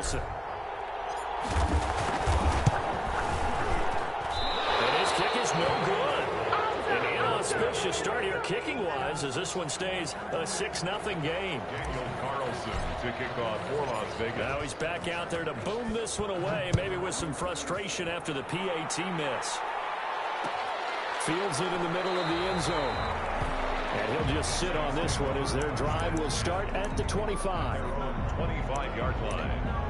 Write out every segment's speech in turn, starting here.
Wilson. And his kick is no good. An inauspicious start here kicking-wise as this one stays a 6-0 game. Carlson to kick off for Las Vegas. Now he's back out there to boom this one away, maybe with some frustration after the PAT miss. Fields it in the middle of the end zone. And he'll just sit on this one as their drive will start at the 25. 25-yard line.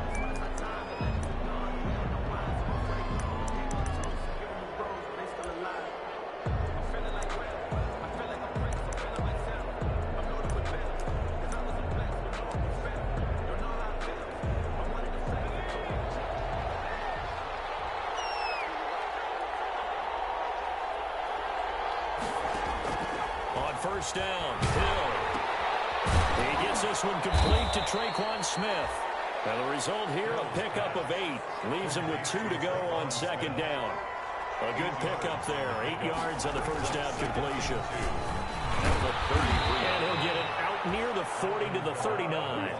First down, Hill. He gets this one complete to Traquan Smith. And the result here, a pickup of 8. Leaves him with 2 to go on second down. A good pickup there. 8 yards on the first down completion. And he'll get it out near the 40 to the 39.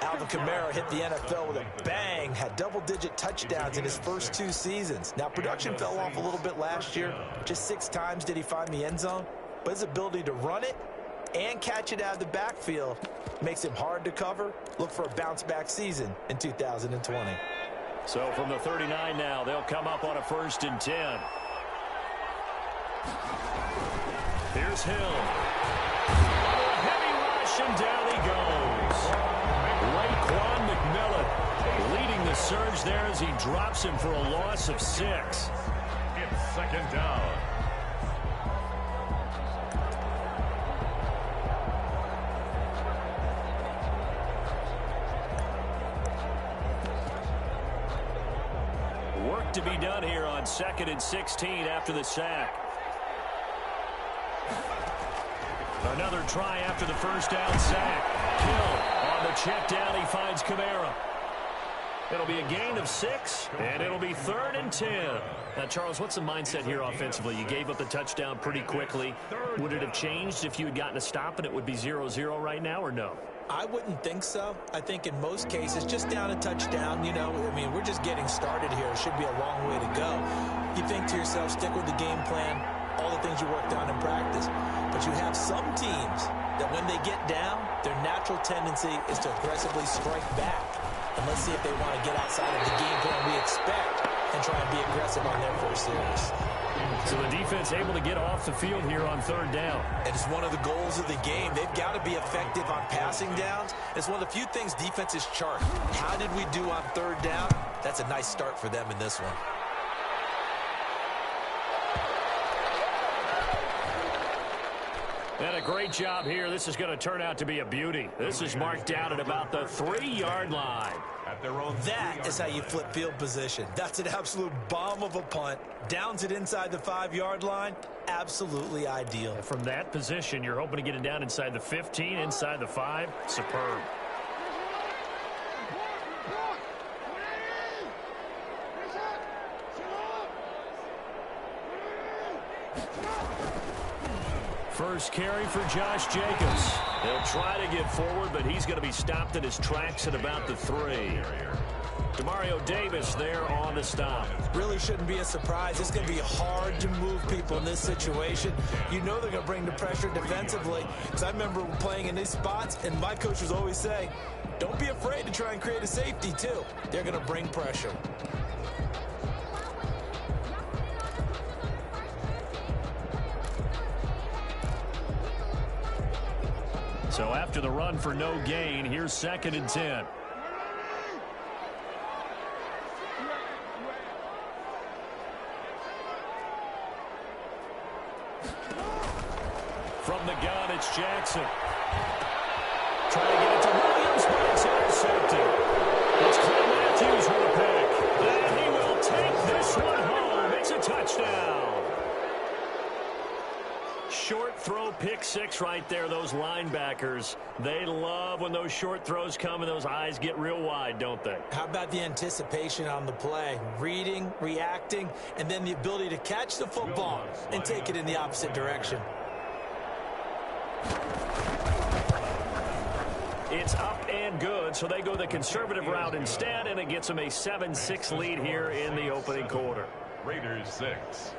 Alvin Kamara hit the NFL with a bang, had double-digit touchdowns in his first 2 seasons. Now, production fell off a little bit last year. Just 6 times did he find the end zone. But his ability to run it and catch it out of the backfield makes him hard to cover. Look for a bounce-back season in 2020. So from the 39 now, they'll come up on a 1st and 10. Here's Hill. A heavy rush, and down he goes. Raekwon McMillan leading the surge there as he drops him for a loss of 6. It's second down. Work to be done here on 2nd and 16 after the sack. Another try after the first down sack. Hill on the check down. He finds Kamara. It'll be a gain of 6, and it'll be 3rd and 10. Now, Charles, what's the mindset here offensively? You gave up the touchdown pretty quickly. Would it have changed if you had gotten a stop and it would be 0-0 right now, or no? I wouldn't think so. I think in most cases, just down a touchdown, you know, I mean, we're just getting started here. It should be a long way to go. You think to yourself, stick with the game plan, all the things you worked on in practice. But you have some teams that when they get down, their natural tendency is to aggressively strike back. And let's see if they want to get outside of the game plan we expect and try and be aggressive on their first series. So the defense able to get off the field here on 3rd down. And it's one of the goals of the game. They've got to be effective on passing downs. It's one of the few things defenses chart. How did we do on 3rd down? That's a nice start for them in this one. And a great job here. This is going to turn out to be a beauty. This is marked down at about the 3-yard line. That is how you flip field position. That's an absolute bomb of a punt. Downs it inside the 5-yard line. Absolutely ideal. And from that position, you're hoping to get it down inside the 15, inside the 5. Superb. First carry for Josh Jacobs. He'll try to get forward, but he's going to be stopped in his tracks at about the 3. Demario Davis there on the stop. Really shouldn't be a surprise. It's going to be hard to move people in this situation. You know they're going to bring the pressure defensively. Because I remember playing in these spots, and my coach was always saying, don't be afraid to try and create a safety, too. They're going to bring pressure. So after the run for no gain, here's 2nd and 10. From the gun, it's Jackson. Trying to get it to Williams, but it's intercepted. It's Clay Matthews with a pick. And he will take this one home. It's a touchdown. Short throw, pick 6 right there. Those linebackers, they love when those short throws come and those eyes get real wide, don't they? How about the anticipation on the play? Reading, reacting, and then the ability to catch the football and take it in the opposite direction. It's up and good, so they go the conservative route instead, and it gets them a 7-6 lead here in the opening quarter. Raiders 6.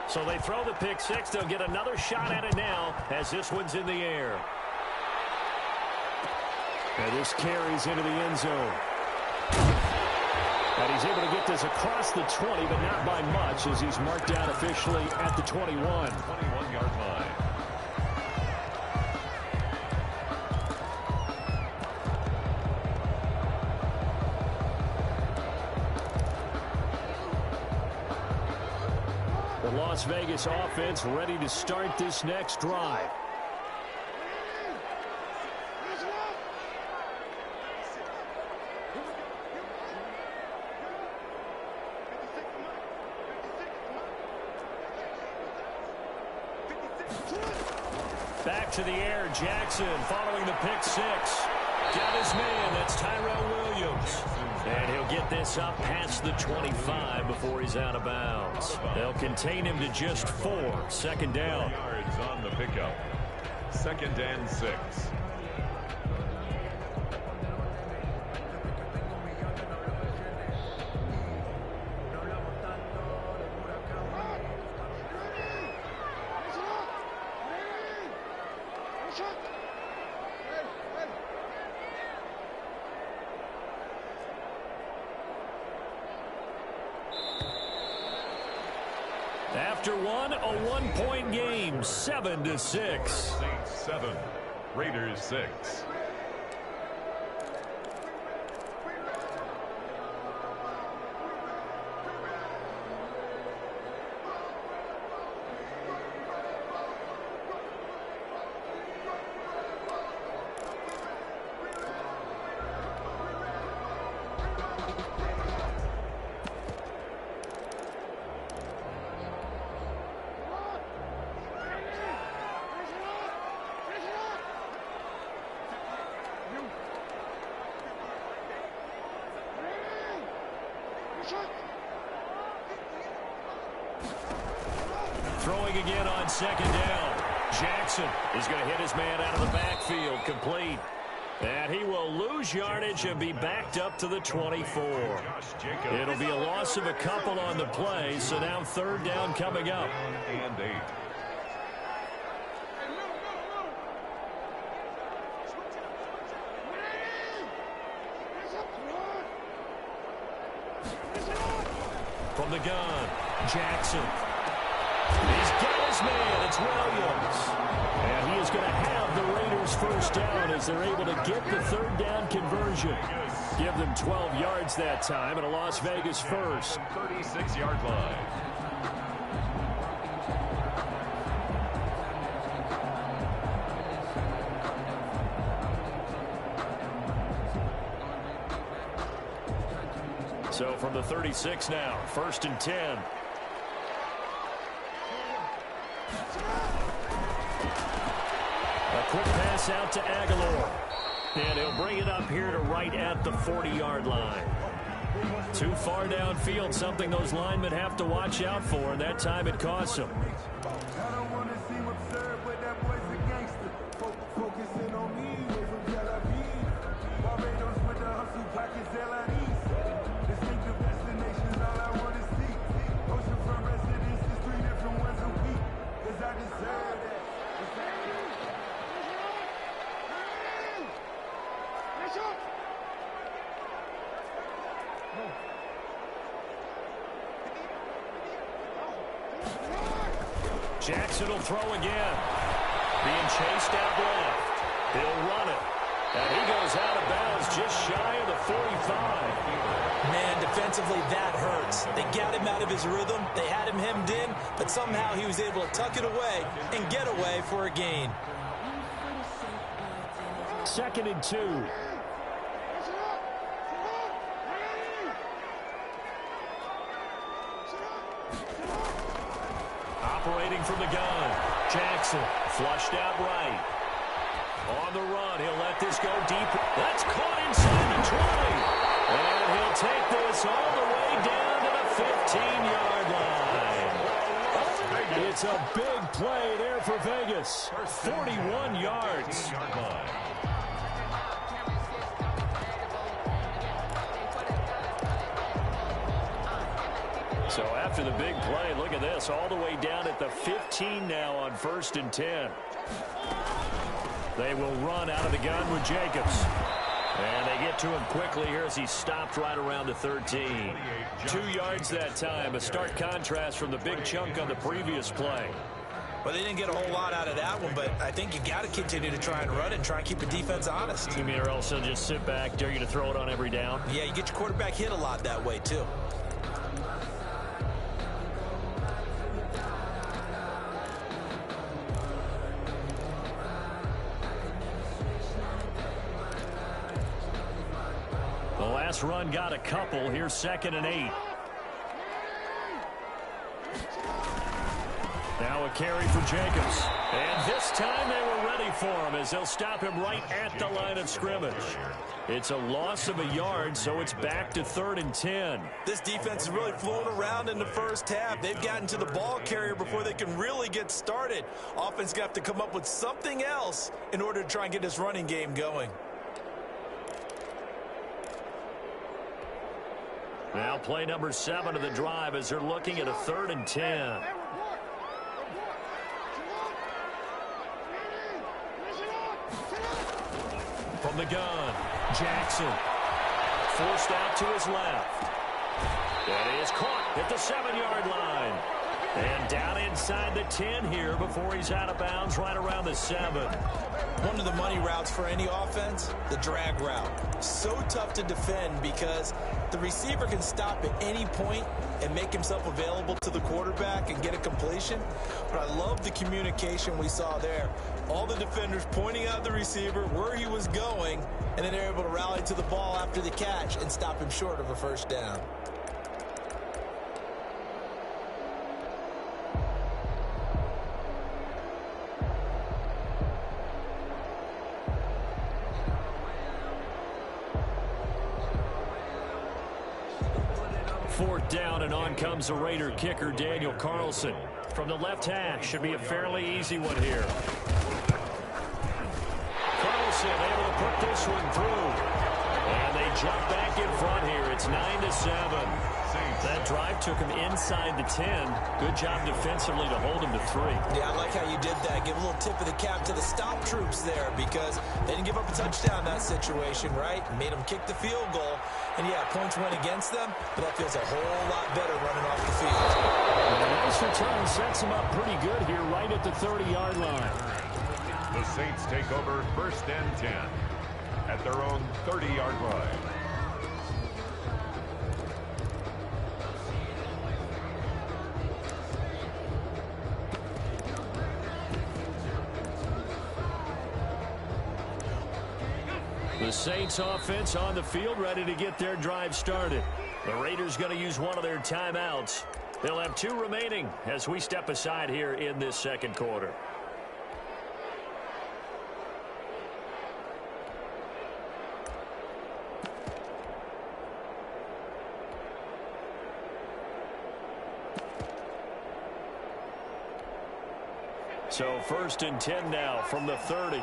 So they throw the pick six. They'll get another shot at it now as this one's in the air. And this carries into the end zone. And he's able to get this across the 20, but not by much as he's marked down officially at the 21. 21-yard line. The Las Vegas offense ready to start this next drive. Back to the air, Jackson following the pick six. Got his man, that's Tyrell Williams. And he'll get this up past the 25 before he's out of bounds. They'll contain him to just 4. Second down. 4 yards on the pickup. 2nd and 6. After one, a one-point game, 7-6. Saints 7, Raiders 6. Throwing again on second down. Jackson is going to hit his man out of the backfield, complete. And he will lose yardage and be backed up to the 24. It'll be a loss of a couple on the play, so now third down coming up. And 8. From the gun, Jackson. He's got his man. It's Williams. And he is going to have the Raiders first down as they're able to get the third down conversion. Give them 12 yards that time and a Las Vegas first. 36-yard line. So from the 36 now, 1st and 10. A quick pass out to Aguilar. And he'll bring it up here to right at the 40-yard line. Too far downfield, something those linemen have to watch out for, and that time it costs them. I don't want to seem absurd, but that boy's a gangster. Focusing on me, way from Tel Aviv. Barbados with the hustle, pockets LIDs. Distinctive destinations, all I want to see. Oceanfront residences, 3 different ones a week. 'Cause I deserve that. Jackson will throw again. Being chased out left. He'll run it. And he goes out of bounds just shy of the 45. Man, defensively, that hurts. They got him out of his rhythm. They had him hemmed in, but somehow he was able to tuck it away and get away for a gain. 2nd and 2. Operating from the gun. Jackson flushed out right. On the run, he'll let this go deep. That's caught inside the 20. And he'll take this all the way down to the 15-yard line. It's a big play there for Vegas. 41 yards. So after the big play, look at this, all the way down at the 15 now on 1st and 10. They will run out of the gun with Jacobs. And they get to him quickly here as he stopped right around the 13. 2 yards that time, a stark contrast from the big chunk on the previous play. Well, they didn't get a whole lot out of that one, but I think you got to continue to try and run and try and keep the defense honest. You mean or else they'll just sit back, dare you to throw it on every down? Yeah, you get your quarterback hit a lot that way, too. The last run got a couple. Here's 2nd and 8. Now a carry for Jacobs. And this time they were ready for him as they'll stop him right at the line of scrimmage. It's a loss of a yard, so it's back to 3rd and 10. This defense is really flown around in the first half. They've gotten to the ball carrier before they can really get started. Offense going to have to come up with something else in order to try and get this running game going. Now play number 7 of the drive as they're looking at a 3rd and 10. From the gun, Jackson. Forced out to his left. That is caught at the 7-yard line. And down inside the 10 here before he's out of bounds right around the 7. One of the money routes for any offense, the drag route. So tough to defend because the receiver can stop at any point and make himself available to the quarterback and get a completion. But I love the communication we saw there. All the defenders pointing out the receiver, where he was going, and then they're able to rally to the ball after the catch and stop him short of a first down. Fourth down, and on comes the Raider kicker, Daniel Carlson. From the left hash, should be a fairly easy one here. Carlson able to put this one through. And they jump back in front here. It's 9-7. That drive took him inside the 10. Good job defensively to hold him to 3. Yeah, I like how you did that. Give a little tip of the cap to the stop troops there because they didn't give up a touchdown in that situation, right? Made them kick the field goal. And, yeah, points went against them, but that feels a whole lot better running off the field. And a nice return sets them up pretty good here right at the 30-yard line. The Saints take over 1st and 10 at their own 30-yard line. The Saints offense on the field ready to get their drive started. The Raiders going to use one of their timeouts. They'll have 2 remaining as we step aside here in this second quarter. So 1st and 10 now from the 30.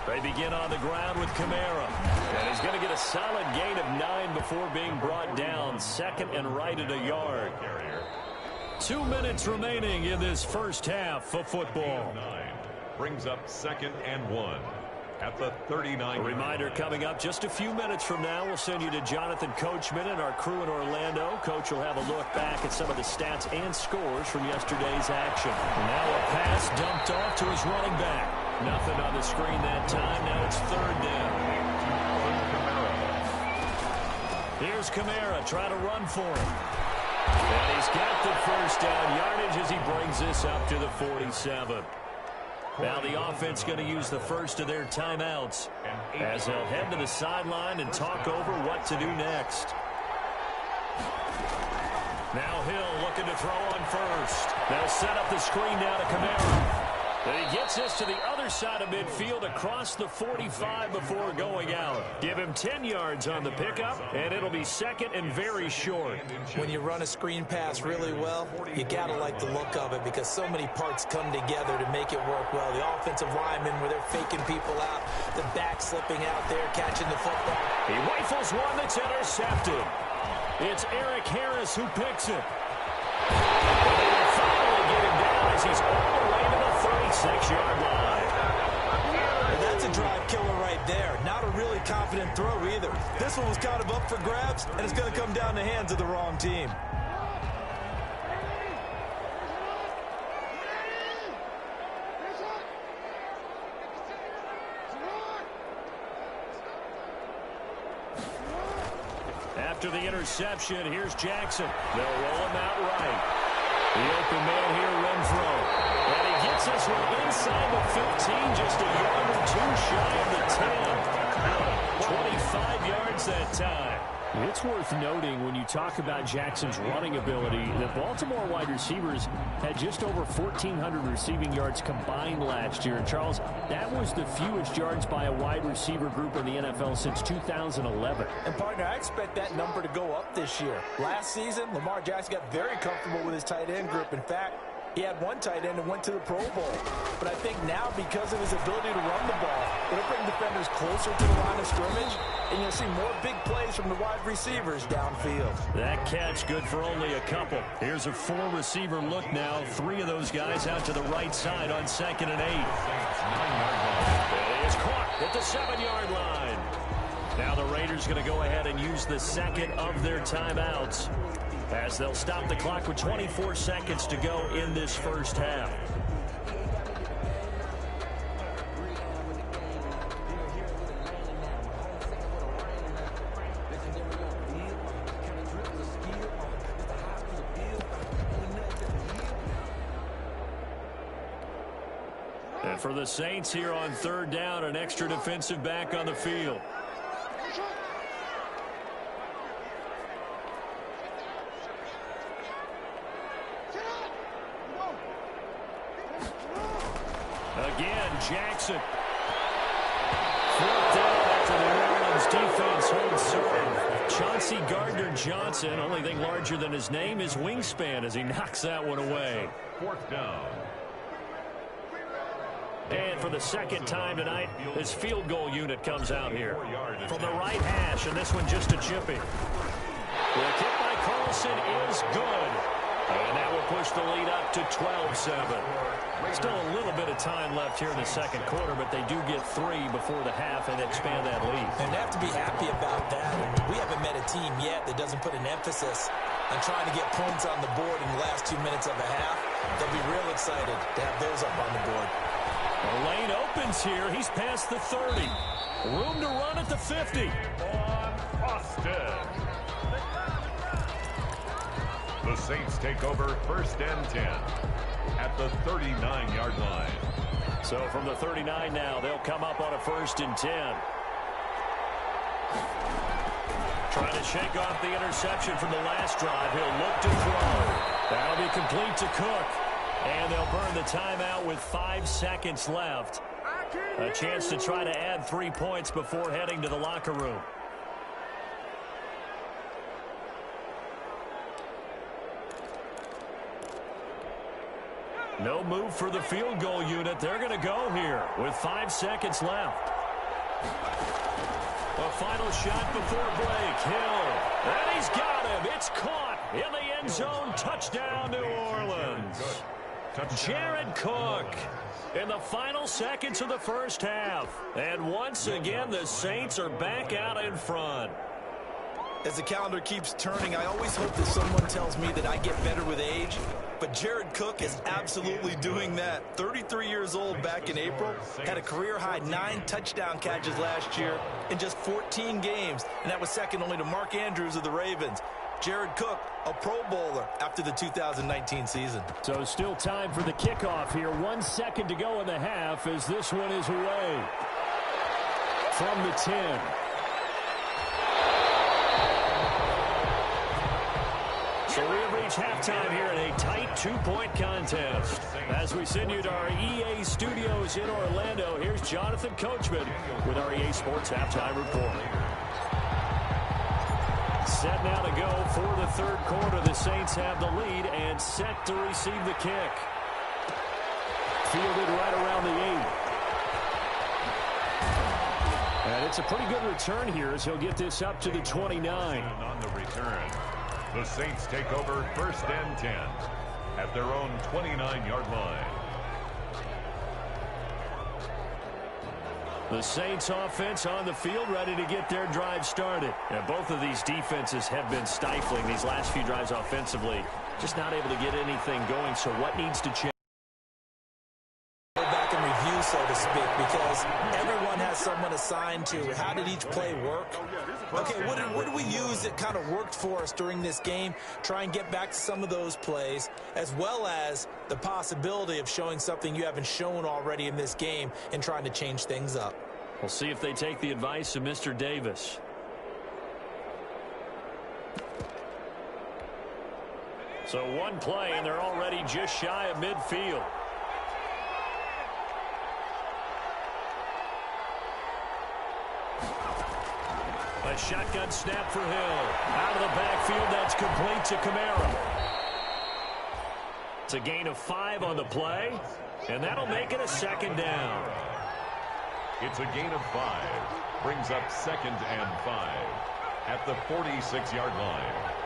They begin on the ground with Kamara. And he's going to get a solid gain of 9 before being brought down. 2nd and right at a yard. 2 minutes remaining in this first half of football. Brings up 2nd and 1 at the 39. A reminder coming up just a few minutes from now. We'll send you to Jonathan Coachman and our crew in Orlando. Coach will have a look back at some of the stats and scores from yesterday's action. Now a pass dumped off to his running back. Nothing on the screen that time. Now it's 3rd down. Here's Kamara trying to run for him. And he's got the first down yardage as he brings this up to the 47. Now the offense going to use the first of their timeouts as they'll head to the sideline and talk over what to do next. Now Hill looking to throw on first. They'll set up the screen down to Kamara. And he gets this to the other side of midfield across the 45 before going out. Give him 10 yards on the pickup, and it'll be second and very short. When you run a screen pass really well, you got to like the look of it because so many parts come together to make it work well. The offensive linemen where they're faking people out, the back slipping out there, catching the football. He rifles one that's intercepted. It's Eric Harris who picks it. And they will finally get him down as he's all the way to the 36-yard line. And that's a drive killer right there. Not a really confident throw either. This one was kind of up for grabs, and it's going to come down the hands of the wrong team. After the interception, here's Jackson. They'll roll him out right. The open man here, Renfro. And he gets this one inside the 15, just a yard or two shy of the 10. 25 yards that time. It's worth noting when you talk about Jackson's running ability that Baltimore wide receivers had just over 1,400 receiving yards combined last year. And Charles, that was the fewest yards by a wide receiver group in the NFL since 2011. And partner, I expect that number to go up this year. Last season, Lamar Jackson got very comfortable with his tight end group. In fact, he had one tight end and went to the Pro Bowl. But I think now, because of his ability to run the ball, it'll bring defenders closer to the line of scrimmage, and you'll see more big plays from the wide receivers downfield. That catch good for only a couple. Here's a four-receiver look now. Three of those guys out to the right side on 2nd and 8. And it's caught at the 7-yard line. Now the Raiders going to go ahead and use the second of their timeouts, as they'll stop the clock with 24 seconds to go in this first half. And for the Saints here on 3rd down, an extra defensive back on the field. Again, Jackson. 4th down after the New Orleans defense holds serve. Chauncey Gardner-Johnson, only thing larger than his name is wingspan as he knocks that one away. 4th down. And for the second time tonight, his field goal unit comes out here. From the right hash, and this one just a chipping. The kick by Carlson is good. And that will push the lead up to 12-7. Still a little bit of time left here in the second quarter, but they do get 3 before the half and expand that lead. And they have to be happy about that. And we haven't met a team yet that doesn't put an emphasis on trying to get points on the board in the last 2 minutes of a half. They'll be real excited to have those up on the board. The lane opens here. He's past the 30. Room to run at the 50. On Austin. The Saints take over 1st and 10 at the 39-yard line. So from the 39 now, they'll come up on a 1st and 10. Trying to shake off the interception from the last drive. He'll look to throw. That'll be complete to Cook. And they'll burn the timeout with 5 seconds left. A chance to try to add 3 points before heading to the locker room. No move for the field goal unit. They're going to go here with 5 seconds left. A final shot before break. Hill. And he's got him. It's caught in the end zone. Touchdown, New Orleans. Jared Cook in the final seconds of the first half. And once again, the Saints are back out in front. As the calendar keeps turning, I always hope that someone tells me that I get better with age. But Jared Cook is absolutely doing that. 33 years old back in April. Had a career-high 9 touchdown catches last year in just 14 games. And that was second only to Mark Andrews of the Ravens. Jared Cook, a Pro Bowler after the 2019 season. So still time for the kickoff here. 1 second to go in the half as this one is away. From the 10. So we have reached reach halftime here in a tight two-point contest. As we send you to our EA studios in Orlando, here's Jonathan Coachman with our EA Sports Halftime Report. Set now to go for the third quarter. The Saints have the lead and set to receive the kick. Fielded right around the 8. And it's a pretty good return here as he'll get this up to the 29. On the return, the Saints take over 1st and 10 at their own 29-yard line. The Saints offense on the field ready to get their drive started. And both of these defenses have been stifling these last few drives offensively. Just not able to get anything going. So what needs to change? Go back and review, so to speak, because everyone has someone assigned to how did each play work. Okay, what did we use that kind of worked for us during this game? Try and get back to some of those plays, as well as the possibility of showing something you haven't shown already in this game and trying to change things up. We'll see if they take the advice of Mr. Davis. So one play, and they're already just shy of midfield. A shotgun snap for Hill. Out of the backfield, that's complete to Kamara. It's a gain of 5 on the play, and that'll make it a second down. It's a gain of 5. Brings up 2nd and 5 at the 46-yard line.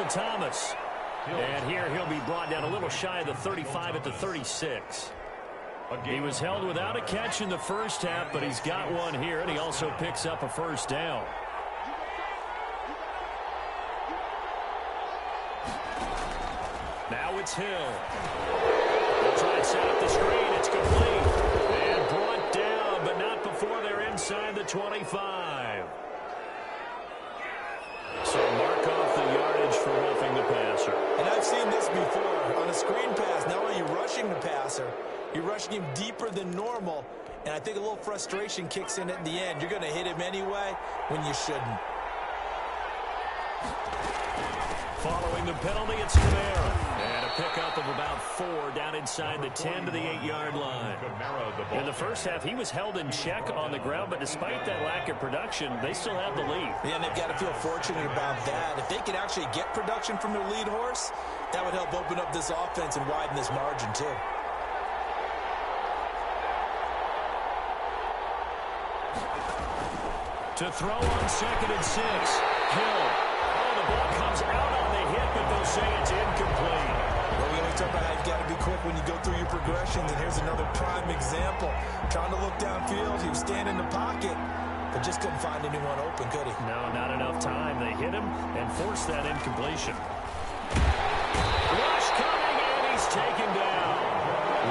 Thomas. And here he'll be brought down a little shy of the 35 at the 36. He was held without a catch in the first half, but he's got one here, and he also picks up a first down. Now it's Hill. They'll try and set up the screen. It's complete. And brought down, but not before they're inside the 25. So mark off the yardage for roughing the passer. And I've seen this before. On a screen pass, not only are you rushing the passer, you're rushing him deeper than normal. And I think a little frustration kicks in at the end. You're going to hit him anyway when you shouldn't. Following the penalty, it's Kamara. And a pickup of about 4 down inside the 10 to the 8-yard line. In the first half, he was held in check on the ground, but despite that lack of production, they still have the lead. Yeah, and they've got to feel fortunate about that. If they could actually get production from their lead horse, that would help open up this offense and widen this margin, too. To throw on 2nd and 6. Hill. Oh, the ball comes out on the hit, but they'll say it's incomplete. Well, we always talk about how you've got to be quick when you go through your progressions, and here's another prime example. Trying to look downfield, he was standing in the pocket, but just couldn't find anyone open, could he? No, not enough time. They hit him and forced that incompletion. Rush coming, and he's taken down.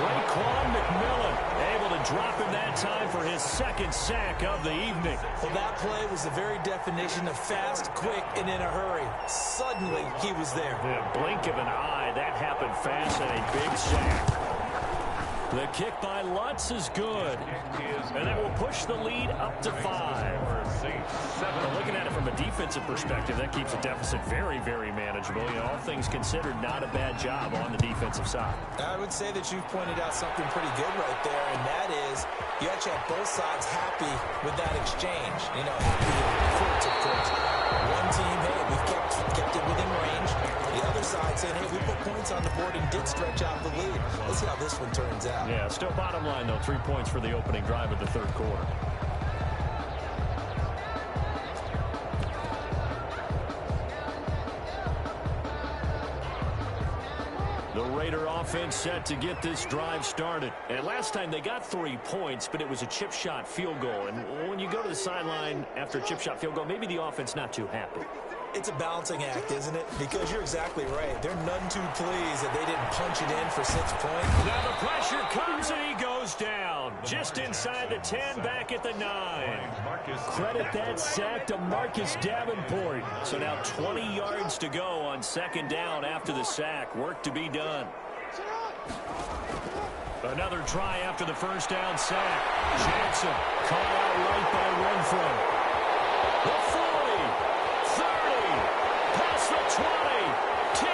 Raekwon McMillan able to drop him that time for his 2nd sack of the evening. Well, that play was the very definition of fast, quick, and in a hurry. Suddenly, he was there. The blink of an eye, that happened fast, and a big sack. The kick by Lutz is good, and that will push the lead up to 5. But looking at it from a defensive perspective, that keeps the deficit very, very manageable. You know, all things considered, not a bad job on the defensive side. I would say that you've pointed out something pretty good right there, and that is you actually have both sides happy with that exchange. You know, happy with of course. One team, hey, we've kept it within range. The other side saying, hey, we put points on the board and did stretch out the lead. Let's see how this one turns out. Yeah, still bottom line, though, 3 points for the opening drive of the third quarter. The Raider offense set to get this drive started. And last time they got 3 points, but it was a chip shot field goal. And when you go to the sideline after a chip shot field goal, maybe the offense not too happy. It's a balancing act, isn't it? Because you're exactly right. They're none too pleased that they didn't punch it in for 6 points. Now the pressure comes and he goes down. Just inside the 10, back at the 9. Credit that sack to Marcus Davenport. So now 20 yards to go on second down after the sack. Work to be done. Another try after the first down sack. Jackson caught out right by Renfro. The 40, 30, past the 20, 10.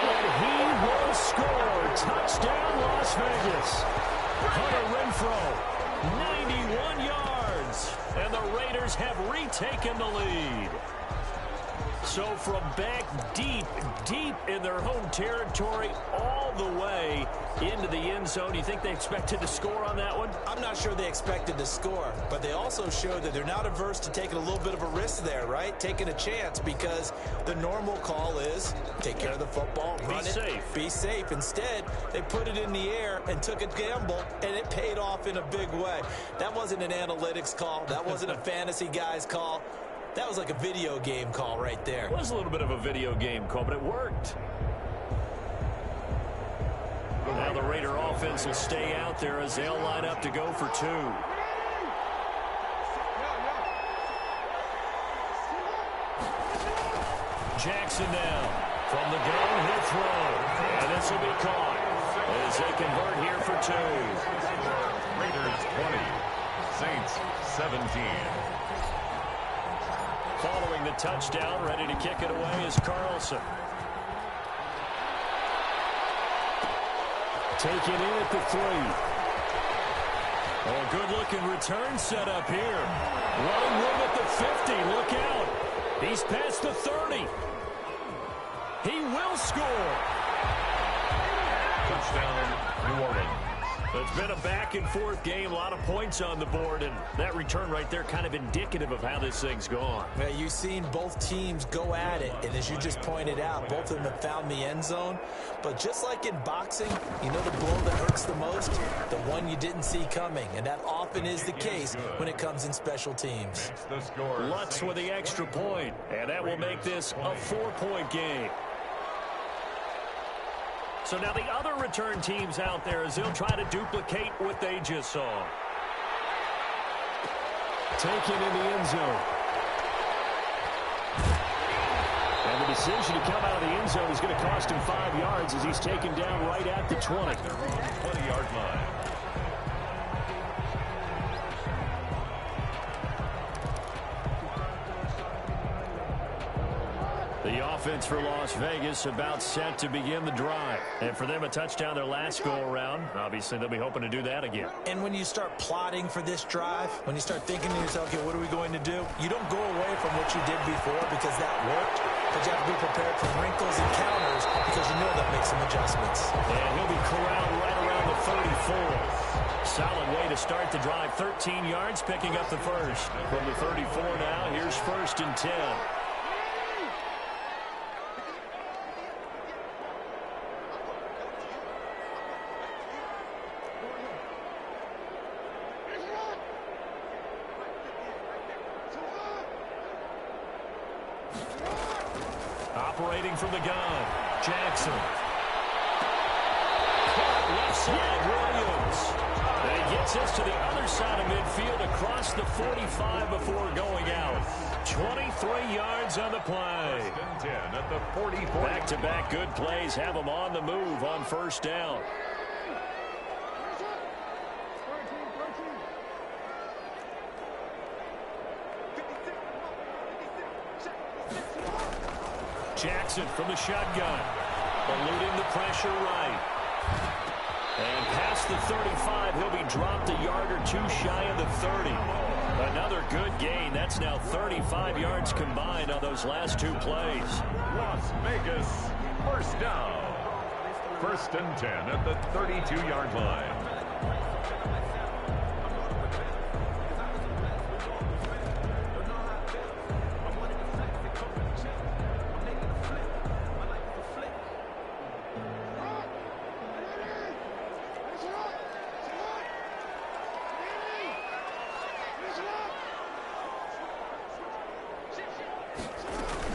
And he will score. Touchdown, Las Vegas. Hunter Renfro, 91 yards. And the Raiders have retaken the lead. So from back deep in their home territory all the way into the end zone, you think they expected to score on that one? I'm not sure they expected to score, but they also showed that they're not averse to taking a little bit of a risk there, right? Taking a chance, because the normal call is take care of the football, run it, be safe. Instead, they put it in the air and took a gamble, and it paid off in a big way. That wasn't an analytics call. That wasn't a fantasy guy's call. That was like a video game call right there. It was a little bit of a video game call, but it worked. Now the Raider offense will stay out there as they'll line up to go for 2. Jackson now. From the gun, he'll throw. And this will be caught as they convert here for 2. Raiders 20, Saints 17. Following the touchdown, ready to kick it away is Carlson. Taken in at the 3. Oh, good-looking return set up here. Running room at the 50. Look out. He's past the 30. He will score. Touchdown, New Orleans. It's been a back-and-forth game, a lot of points on the board, and that return right there kind of indicative of how this thing's gone. Well, you've seen both teams go at it, and as you just pointed out, both of them have found the end zone. But just like in boxing, you know the blow that hurts the most? The one you didn't see coming, and that often is the case when it comes in special teams. Lutz with the extra point, and that will make this a 4-point game. So now the other return teams out there as they'll try to duplicate what they just saw. Taken in the end zone. And the decision to come out of the end zone is going to cost him 5 yards as he's taken down right at the 20. 20-yard line. The offense for Las Vegas about set to begin the drive. And for them, a touchdown their last go-around. Obviously, they'll be hoping to do that again. And when you start plotting for this drive, when you start thinking to yourself, okay, what are we going to do? You don't go away from what you did before because that worked, but you have to be prepared for wrinkles and counters because you know that makes some adjustments. And he'll be corralled right around the 34. Solid way to start the drive. 13 yards, picking up the first. From the 34 now, here's 1st and 10. Operating from the gun, Jackson. Left side, Williams. And he gets us to the other side of midfield across the 45 before going out. 23 yards on the play. 10 at the 44. Back-to-back good plays have them on the move on 1st down. Jackson from the shotgun, eluding the pressure right. And past the 35, he'll be dropped a yard or 2 shy of the 30. Another good gain. That's now 35 yards combined on those last 2 plays. Las Vegas, 1st down. 1st and 10 at the 32-yard line.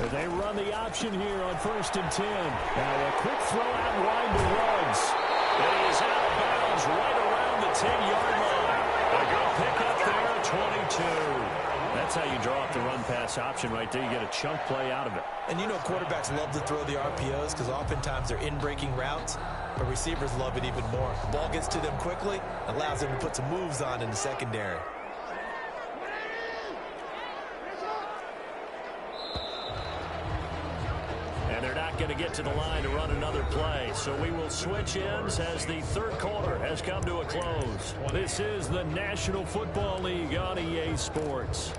They run the option here on 1st and 10. Now a quick throw out wide to Ruggs. And he is out of bounds right around from the 10-yard line. A good pickup there at 22. That's how you draw up the run-pass option right there. You get a chunk play out of it. And you know quarterbacks love to throw the RPOs because oftentimes they're in-breaking routes, but receivers love it even more. The ball gets to them quickly, allows them to put some moves on in the secondary. And they're not going to get to the line to run another play. So we will switch ends as the third quarter has come to a close. This is the National Football League on EA Sports.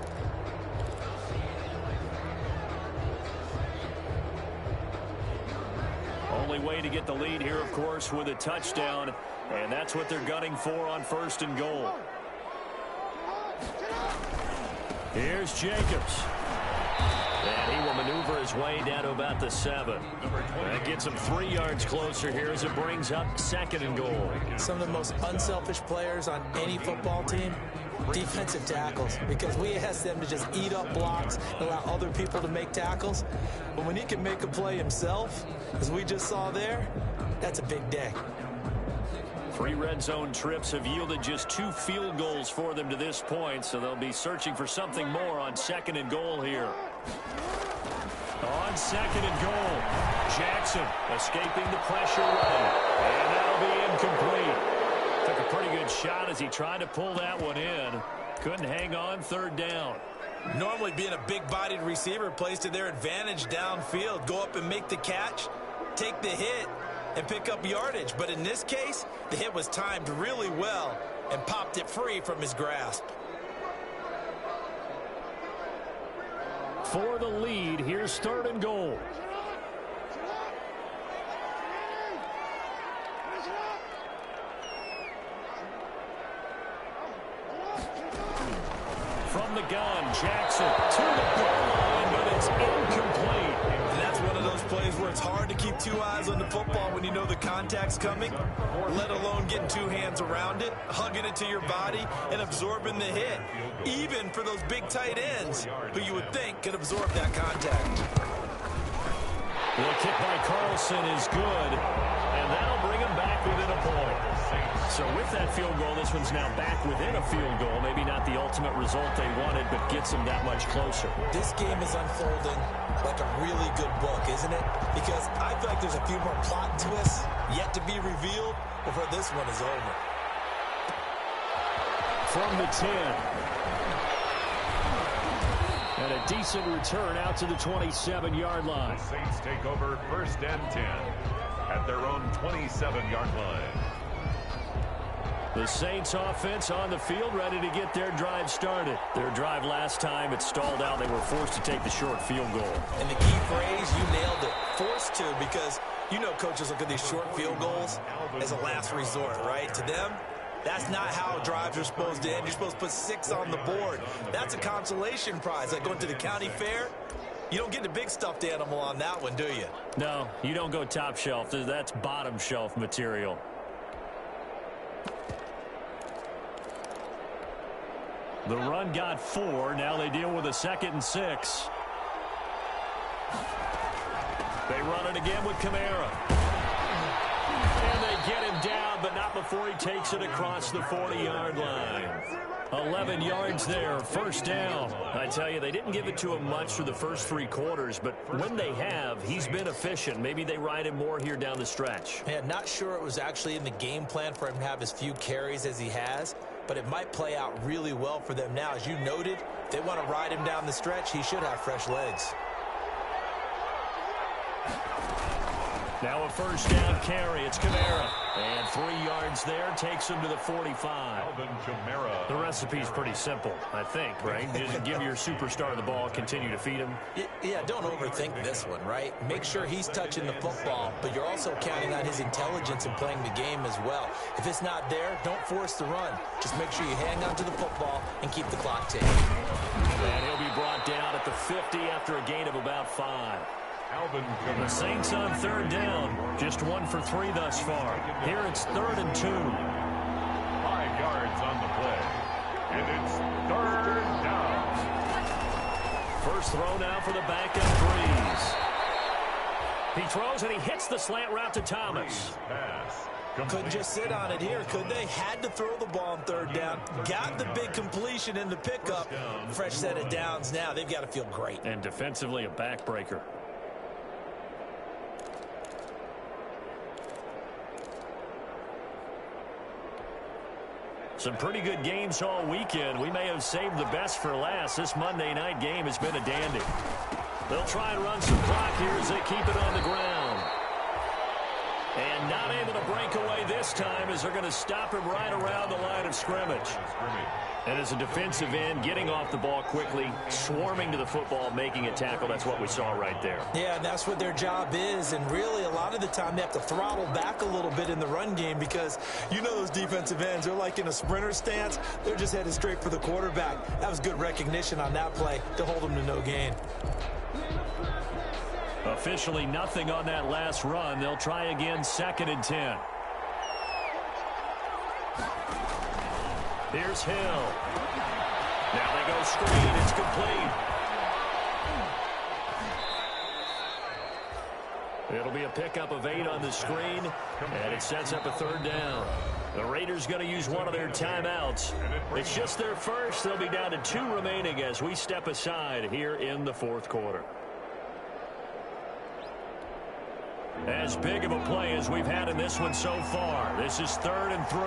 Only way to get the lead here, of course, with a touchdown. And that's what they're gunning for on 1st and goal. Here's Jacobs. And he will maneuver his way down to about the 7. That gets him 3 yards closer here as it brings up 2nd and goal. Some of the most unselfish players on any football team, defensive tackles, because we ask them to just eat up blocks and allow other people to make tackles. But when he can make a play himself, as we just saw there, that's a big day. 3 red zone trips have yielded just 2 field goals for them to this point, so they'll be searching for something more on 2nd and goal here. On 2nd and goal, Jackson escaping the pressure run, and that'll be incomplete. Took a pretty good shot as he tried to pull that one in. Couldn't hang on 3rd down. Normally being a big-bodied receiver plays to their advantage downfield. Go up and make the catch, take the hit, and pick up yardage. But in this case, the hit was timed really well and popped it free from his grasp. For the lead, here's 3rd and goal. From the gun, Jackson to the goal line, but it's incomplete. And that's one of those plays where it's hard to keep 2 eyes on the football when you know the contact's coming, let alone getting 2 hands around it, hugging it to your body, and absorbing the hit. Even for those big tight ends, who you would think could absorb that contact. The kick by Carlson is good, and that'll bring him back within a point. So with that field goal, this one's now back within a field goal. Maybe not the ultimate result they wanted, but gets them that much closer. This game is unfolding like a really good book, isn't it? Because I feel like there's a few more plot twists yet to be revealed before this one is over. From the 10. And a decent return out to the 27-yard line. The Saints take over 1st and 10 at their own 27-yard line. The Saints offense on the field, ready to get their drive started. Their drive last time, it stalled out. They were forced to take the short field goal. And the key phrase, you nailed it. Forced to, because you know coaches look at these short field goals as a last resort, right? To them, that's not how drives are supposed to end. You're supposed to put 6 on the board. That's a consolation prize. Like going to the county fair, you don't get the big stuffed animal on that one, do you? No, you don't go top shelf. That's bottom shelf material. The run got 4. Now they deal with a 2nd and 6. They run it again with Kamara. And they get him down, but not before he takes it across the 40-yard line. 11 yards there, 1st down. I tell you, they didn't give it to him much for the first 3 quarters, but when they have, he's been efficient. Maybe they ride him more here down the stretch. Yeah, not sure it was actually in the game plan for him to have as few carries as he has, but it might play out really well for them now. As you noted, if they want to ride him down the stretch, he should have fresh legs. Now a 1st down carry. It's Kamara. And 3 yards there takes him to the 45. Alvin Kamara. The recipe's pretty simple, I think, right? Just give your superstar the ball, continue to feed him. Yeah, don't overthink this one, right? Make sure he's touching the football, but you're also counting on his intelligence in playing the game as well. If it's not there, don't force the run. Just make sure you hang on to the football and keep the clock ticking. And he'll be brought down at the 50 after a gain of about 5. Alvin The Kamara. Saints on 3rd down. Just 1 for 3 thus far. Here it's 3rd and 2. 5 yards on the play. And it's 3rd down. First throw now for the backup Breeze. He throws and he hits the slant route to Thomas. Pass Couldn't just sit on it here, could they? Had to throw the ball on third down. Got the big completion in the pickup. Fresh set of downs now. They've got to feel great. And defensively, a backbreaker. Some pretty good games all weekend. We may have saved the best for last. This Monday night game has been a dandy. They'll try and run some clock here as they keep it on the ground. And not able to break away this time as they're going to stop him right around the line of scrimmage. And as a defensive end, getting off the ball quickly, swarming to the football, making a tackle, that's what we saw right there. Yeah, and that's what their job is. And really, a lot of the time, they have to throttle back a little bit in the run game because you know those defensive ends, they're like in a sprinter stance. They're just headed straight for the quarterback. That was good recognition on that play to hold them to no gain. Officially nothing on that last run. They'll try again, 2nd and 10. Here's Hill. Now they go screen. It's complete. It'll be a pickup of 8 on the screen, and it sets up a 3rd down. The Raiders going to use one of their timeouts. It's just their first. They'll be down to 2 remaining as we step aside here in the 4th quarter. As big of a play as we've had in this one so far. This is 3rd and 3.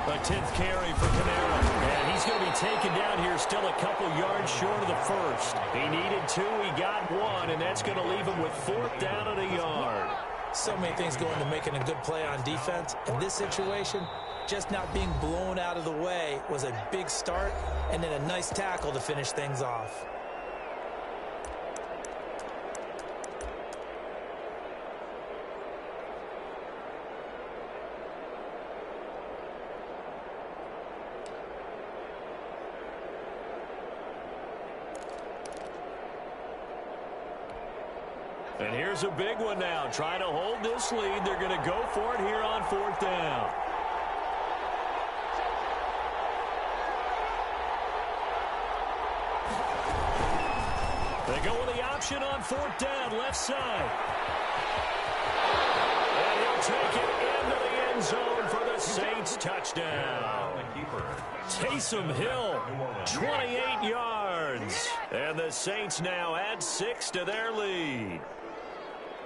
A 10th carry for Kamara. And he's going to be taken down here still a couple yards short of the first. He needed 2. He got 1, and that's going to leave him with 4th down and a yard. So many things go into making a good play on defense. In this situation, just not being blown out of the way was a big start, and then a nice tackle to finish things off. And here's a big one now. Trying to hold this lead. They're going to go for it here on 4th down. They go with the option on 4th down, left side. And he'll take it into the end zone for the Saints touchdown. Taysom Hill, 28 yards. And the Saints now add 6 to their lead.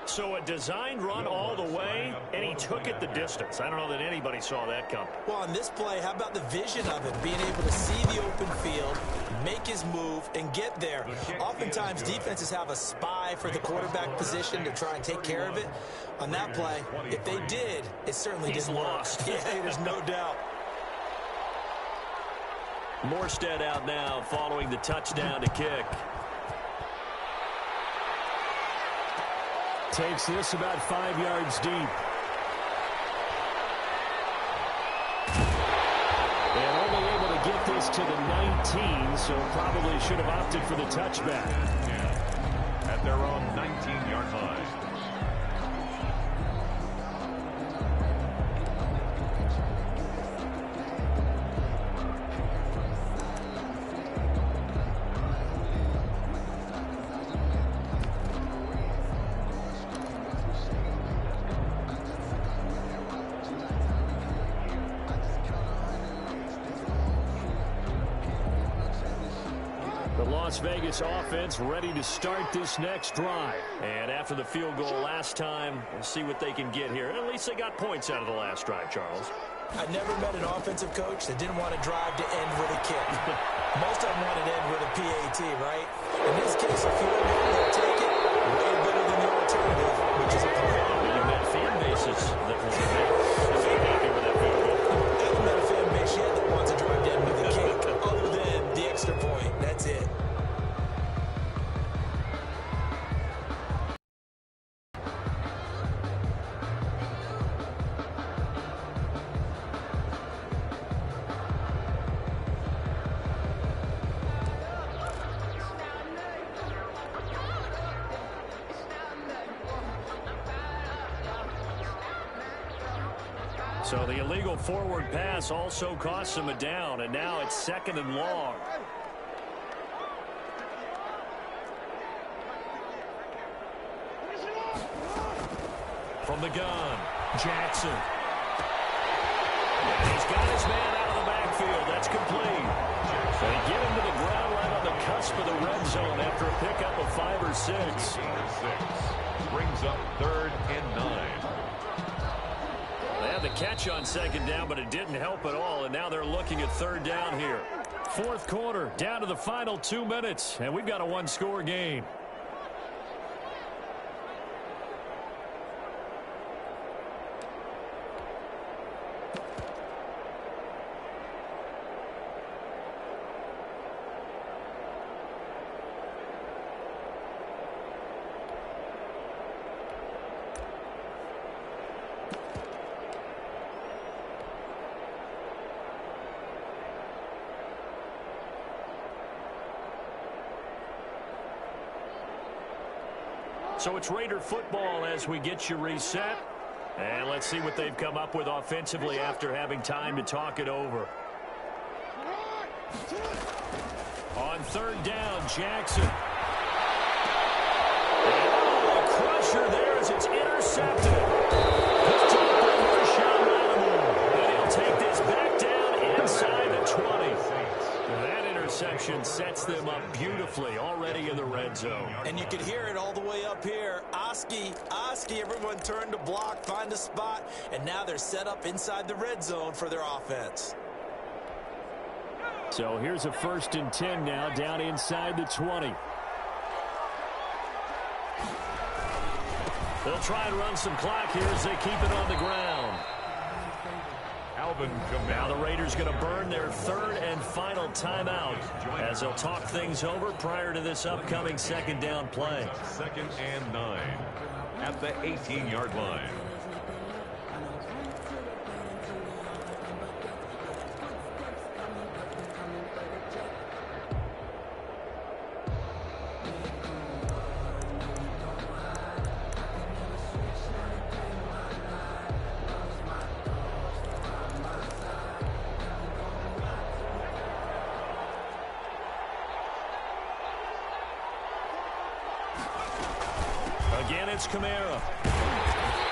So a designed run all the way, and he took it the distance. I don't know that anybody saw that coming. Well, on this play, how about the vision of it? Being able to see the open field, make his move, and get there. Oftentimes, defenses have a spy for the quarterback position to try and take care of it. On that play, if they did, it certainly didn't work. Yeah, there's no doubt. Morstead out now following the touchdown to kick. Takes this about 5 yards deep. And only able to get this to the 19, so probably should have opted for the touchback. Yeah, at their own 19-yard line. Las Vegas offense ready to start this next drive. And after the field goal last time, we'll see what they can get here. At least they got points out of the last drive, Charles. I never met an offensive coach that didn't want to drive to end with a kick. Most of them wanted to end with a PAT, right? In this case, a field goal, they'll take it. Way better than the alternative, which is a punt. You've got fan bases that will be happy with that field goal. I haven't met a fan base yet that wants to drive to end with a kick, other than the extra point. That's it. So the illegal forward pass also costs him a down, and now it's 2nd and long. From the gun, Jackson. And he's got his man out of the backfield. That's complete. They get him to the ground right on the cusp of the red zone after a pickup of 5 or 6. Brings up 3rd and 9. They had the catch on 2nd down, but it didn't help at all, and now they're looking at 3rd down here. 4th quarter, down to the final 2 minutes, and we've got a one-score game. So it's Raider football as we get you reset. And let's see what they've come up with offensively after having time to talk it over. On 3rd down, Jackson. And a crusher there as it's intercepted. Picked up by Marshawn Lattimore. And he'll take this back down inside the 20. That interception sets them up beautifully already in the red zone. And you can hear it all the way up here. Oski, everyone turned to block, find a spot, and now they're set up inside the red zone for their offense. So here's a 1st and 10 now, down inside the 20. They'll try and run some clock here as they keep it on the ground. Now the Raiders going to burn their 3rd and final timeout as they'll talk things over prior to this upcoming 2nd down play. 2nd and 9 at the 18-yard line. Again, it's Kamara.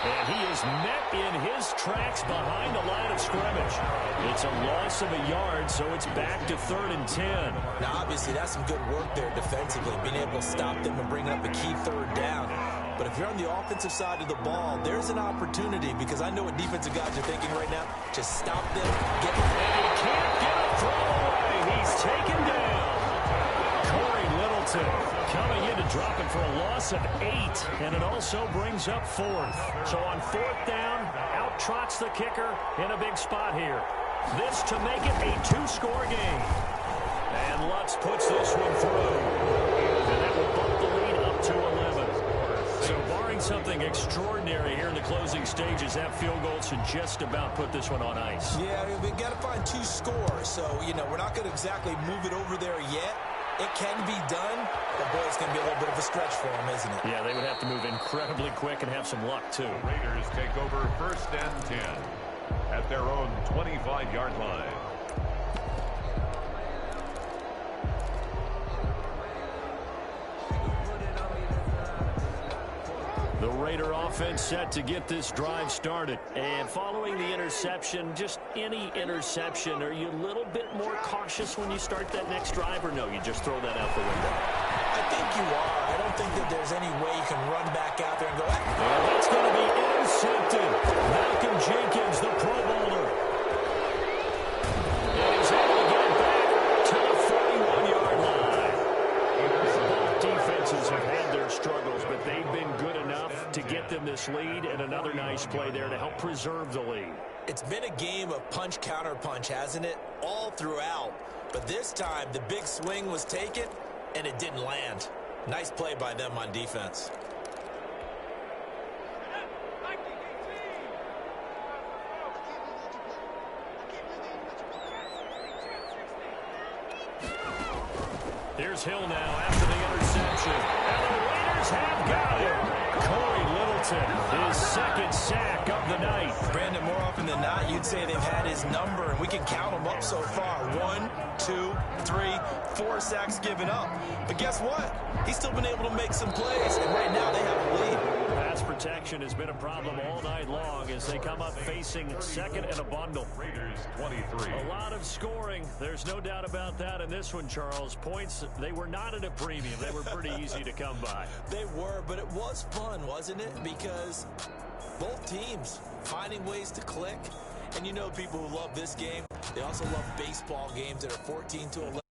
And he is met in his tracks behind the line of scrimmage. It's a loss of a yard, so it's back to 3rd and 10. Now, obviously, that's some good work there defensively, being able to stop them and bring up a key 3rd down. But if you're on the offensive side of the ball, there's an opportunity, because I know what defensive guys are thinking right now. Just stop them, get them. And he can't get a throw away. He's taken down. Corey Littleton coming in to drop it for a loss of 8, and it also brings up 4th. So on 4th down, out trots the kicker in a big spot here. This to make it a 2-score game. And Lutz puts this one through. And that will bump the lead up to 11. So barring something extraordinary here in the closing stages, that field goal should just about put this one on ice. Yeah, we've got to find 2 scores. So, we're not going to exactly move it over there yet. It can be done, but boy, it's going to be a little bit of a stretch for them, isn't it? Yeah, they would have to move incredibly quick and have some luck, too. The Raiders take over 1st and 10 at their own 25-yard line. The Raider offense set to get this drive started. And following the interception, just any interception, are you a little bit more cautious when you start that next drive, or no, you just throw that out the window? I think you are. I don't think that there's any way you can run back out there and go, well, that's going to be intercepted. Malcolm Jenkins, the Pro Bowler. And he's able to get it back to the 41-yard line. Both defenses have had their struggles, but they've been good enough to get them this lead, and another nice play there to help preserve the lead. It's been a game of punch, counter punch, hasn't it? All throughout. But this time, the big swing was taken, and it didn't land. Nice play by them on defense. Here's Hill now after the interception. And the Raiders have got him. Corey Littleton, his second sack of the night. Brandon, more often than not, you'd say they've had his number, and we can count them up so far. 1, 2, 3, 4 sacks given up. But guess what? He's still been able to make some plays, and right now they have a lead. Pass protection has been a problem all night long as they come up facing second and a bundle. Raiders 23. A lot of scoring. There's no doubt about that in this one, Charles. Points, they were not at a premium. They were pretty easy to come by. They were, but it was fun, wasn't it? Because both teams finding ways to click. And you know people who love this game, they also love baseball games that are 14 to 11.